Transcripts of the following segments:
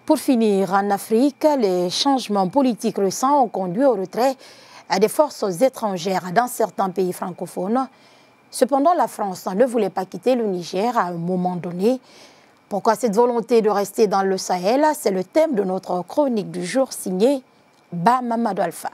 Pour finir, en Afrique, les changements politiques récents ont conduit au retrait des forces étrangères dans certains pays francophones. Cependant, la France ne voulait pas quitter le Niger à un moment donné. Pourquoi cette volonté de rester dans le Sahel? C'est le thème de notre chronique du jour signée Ba Mamadou Alpha.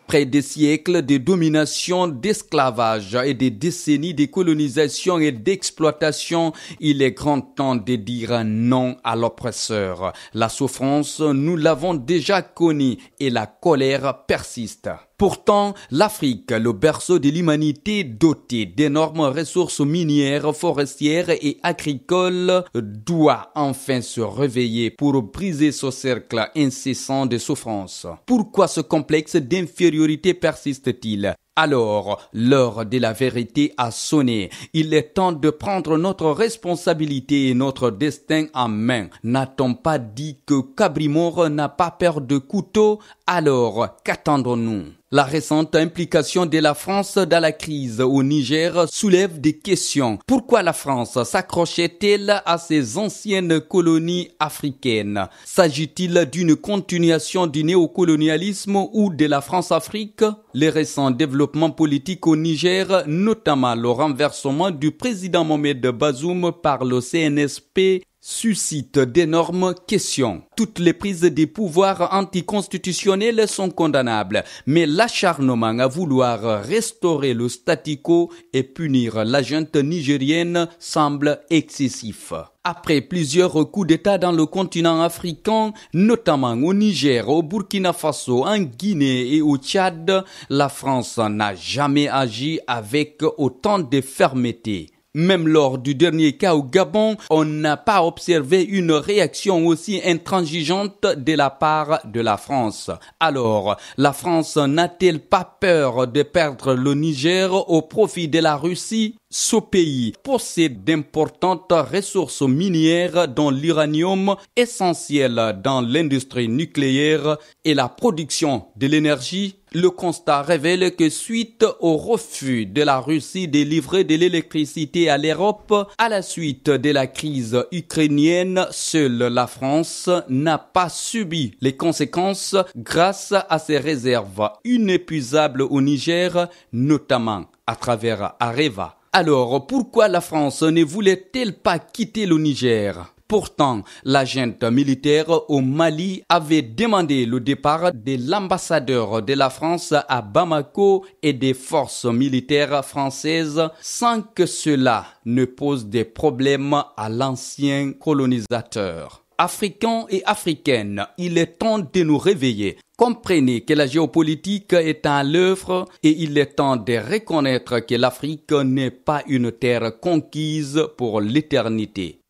Après des siècles de domination, d'esclavage et des décennies de colonisation et d'exploitation, il est grand temps de dire non à l'oppresseur. La souffrance, nous l'avons déjà connue et la colère persiste. Pourtant, l'Afrique, le berceau de l'humanité doté d'énormes ressources minières, forestières et agricoles, doit enfin se réveiller pour briser ce cercle incessant de souffrance. Pourquoi ce complexe d'infériorité persiste-t-il? Alors, l'heure de la vérité a sonné. Il est temps de prendre notre responsabilité et notre destin en main. N'a-t-on pas dit que Cabrimore n'a pas peur de couteau? Alors, qu'attendons-nous? La récente implication de la France dans la crise au Niger soulève des questions. Pourquoi la France s'accrochait-elle à ses anciennes colonies africaines? S'agit-il d'une continuation du néocolonialisme ou de la France-Afrique? Les récents développements politiques au Niger, notamment le renversement du président Mohamed Bazoum par le CNSP, suscite d'énormes questions. Toutes les prises de pouvoir anticonstitutionnelles sont condamnables, mais l'acharnement à vouloir restaurer le statu quo et punir la junte nigérienne semble excessif. Après plusieurs coups d'État dans le continent africain, notamment au Niger, au Burkina Faso, en Guinée et au Tchad, la France n'a jamais agi avec autant de fermeté. Même lors du dernier cas au Gabon, on n'a pas observé une réaction aussi intransigeante de la part de la France. Alors, la France n'a-t-elle pas peur de perdre le Niger au profit de la Russie? Ce pays possède d'importantes ressources minières dont l'uranium, essentiel dans l'industrie nucléaire et la production de l'énergie. Le constat révèle que suite au refus de la Russie de livrer de l'électricité à l'Europe à la suite de la crise ukrainienne, seule la France n'a pas subi les conséquences grâce à ses réserves inépuisables au Niger, notamment à travers Areva. Alors, pourquoi la France ne voulait-elle pas quitter le Niger? Pourtant, la junte militaire au Mali avait demandé le départ de l'ambassadeur de la France à Bamako et des forces militaires françaises sans que cela ne pose des problèmes à l'ancien colonisateur. Africains et africaines, il est temps de nous réveiller. Comprenez que la géopolitique est à l'œuvre et il est temps de reconnaître que l'Afrique n'est pas une terre conquise pour l'éternité.